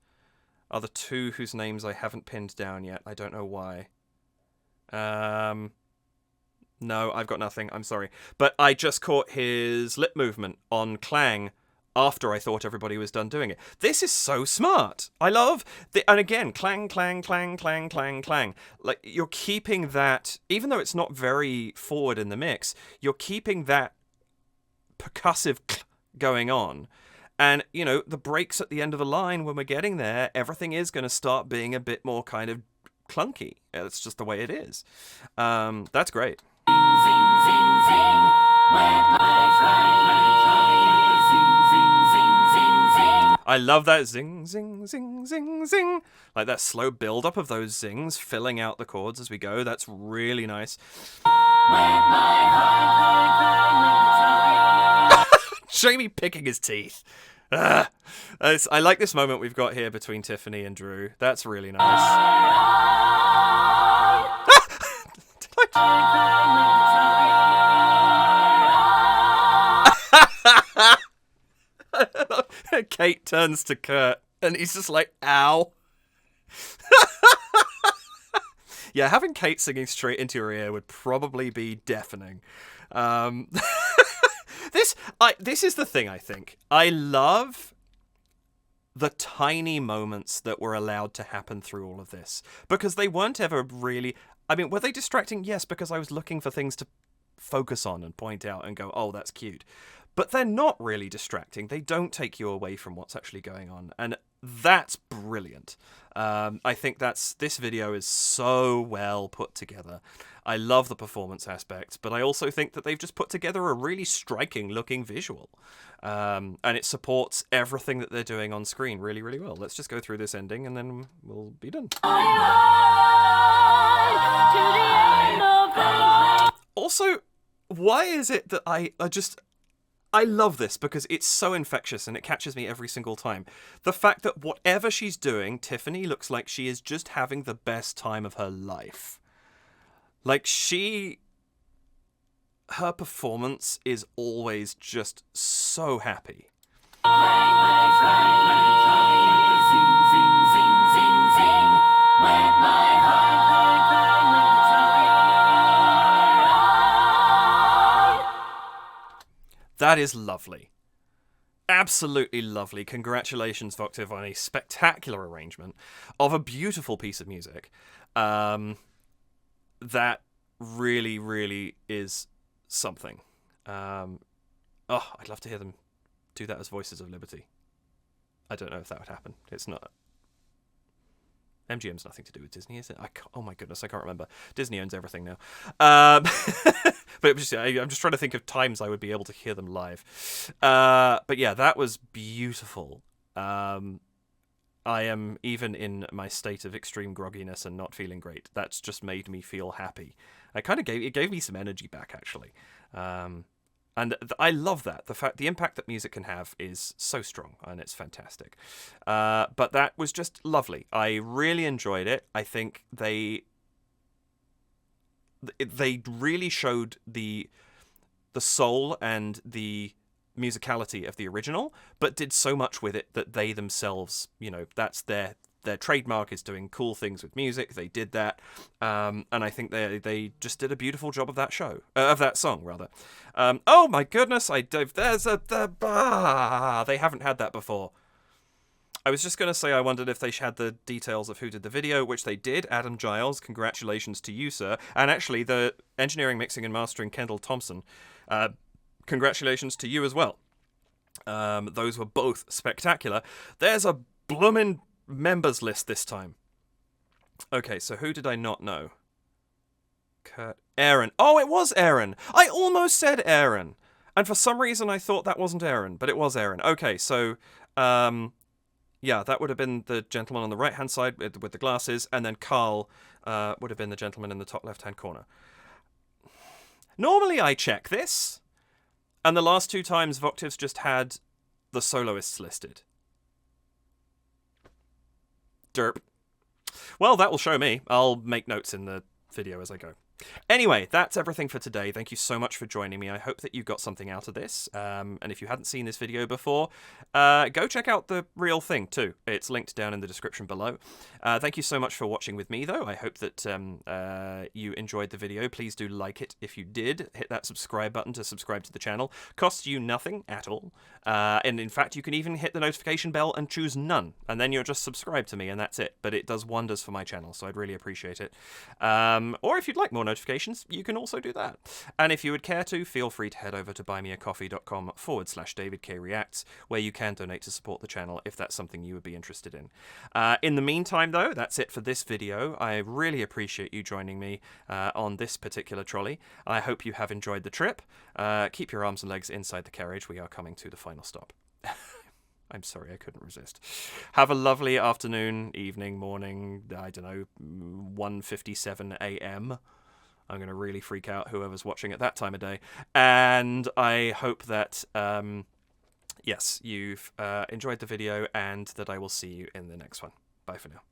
are the two whose names I haven't pinned down yet. I don't know why. No, I've got nothing. I'm sorry. But I just caught his lip movement on clang after I thought everybody was done doing it. This is so smart. I love... And again, clang, clang, clang, clang, clang, clang. Like, you're keeping that... Even though it's not very forward in the mix, you're keeping that percussive going on. And, you know, the breaks at the end of the line, when we're getting there, everything is going to start being a bit more kind of clunky. It's just the way it is. That's great. Zing, zing, zing, went my I love that zing, zing, zing, zing, zing. Like that slow build-up of those zings, filling out the chords as we go. That's really nice. Jamie picking his teeth. I like this moment we've got here between Tiffany and Drew. That's really nice. Kate turns to Kurt and he's just like, ow. Yeah, having Kate singing straight into your ear would probably be deafening. This is the thing, I think. I love the tiny moments that were allowed to happen through all of this. Because they weren't ever really... I mean, were they distracting? Yes, because I was looking for things to focus on and point out and go, oh, that's cute. But they're not really distracting. They don't take you away from what's actually going on. And that's brilliant. I think this video is so well put together. I love the performance aspects, but I also think that they've just put together a really striking looking visual. And it supports everything that they're doing on screen really, really well. Let's just go through this ending and then we'll be done. Also, why is it that I love this because it's so infectious and it catches me every single time. The fact that whatever she's doing, Tiffany looks like she is just having the best time of her life. Like her performance is always just so happy. That is lovely. Absolutely lovely. Congratulations, Voctave, on a spectacular arrangement of a beautiful piece of music. That really, really is something. I'd love to hear them do that as Voices of Liberty. I don't know if that would happen. It's not. MGM's nothing to do with Disney, is it? Oh my goodness, I can't remember. Disney owns everything now. But I'm just trying to think of times I would be able to hear them live. But yeah, that was beautiful. I am, even in my state of extreme grogginess and not feeling great, that's just made me feel happy. It gave me some energy back, actually. And I love that. The impact that music can have is so strong, and it's fantastic. But that was just lovely. I really enjoyed it. I think they really showed the soul and the musicality of the original, but did so much with it that they themselves, that's their trademark, is doing cool things with music. They did that, and I think they just did a beautiful job of that song rather. Oh my goodness! They haven't had that before. I was just going to say I wondered if they had the details of who did the video, which they did. Adam Giles, congratulations to you, sir. And actually, the engineering, mixing, and mastering, Kendall Thompson, congratulations to you as well. Those were both spectacular. There's a bloomin' members list this time. Okay, so who did I not know? Aaron. Oh, it was Aaron. I almost said Aaron. And for some reason I thought that wasn't Aaron, but it was Aaron. Okay, so, yeah, that would have been the gentleman on the right-hand side with the glasses, and then Carl would have been the gentleman in the top left-hand corner. Normally I check this, and the last 2 times Voctave's just had the soloists listed. Derp. Well, that will show me. I'll make notes in the video as I go. Anyway, that's everything for today. Thank you so much for joining me. I hope that you got something out of this. And if you hadn't seen this video before, go check out the real thing too. It's linked down in the description below. Thank you so much for watching with me, though. I hope that you enjoyed the video. Please do like it if you did. Hit that subscribe button to subscribe to the channel. Costs you nothing at all. And in fact, you can even hit the notification bell and choose none. And then you're just subscribed to me, and that's it. But it does wonders for my channel, so I'd really appreciate it. Or if you'd like more notifications, you can also do that. And if you would care to, feel free to head over to buymeacoffee.com/DavidKReacts, where you can donate to support the channel if that's something you would be interested in. In the meantime, though, that's it for this video. I really appreciate you joining me on this particular trolley. I hope you have enjoyed the trip. Keep your arms and legs inside the carriage. We are coming to the final stop. I'm sorry, I couldn't resist. Have a lovely afternoon, evening, morning, I don't know, 1:57 a.m. I'm going to really freak out whoever's watching at that time of day. And I hope that, yes, you've enjoyed the video and that I will see you in the next one. Bye for now.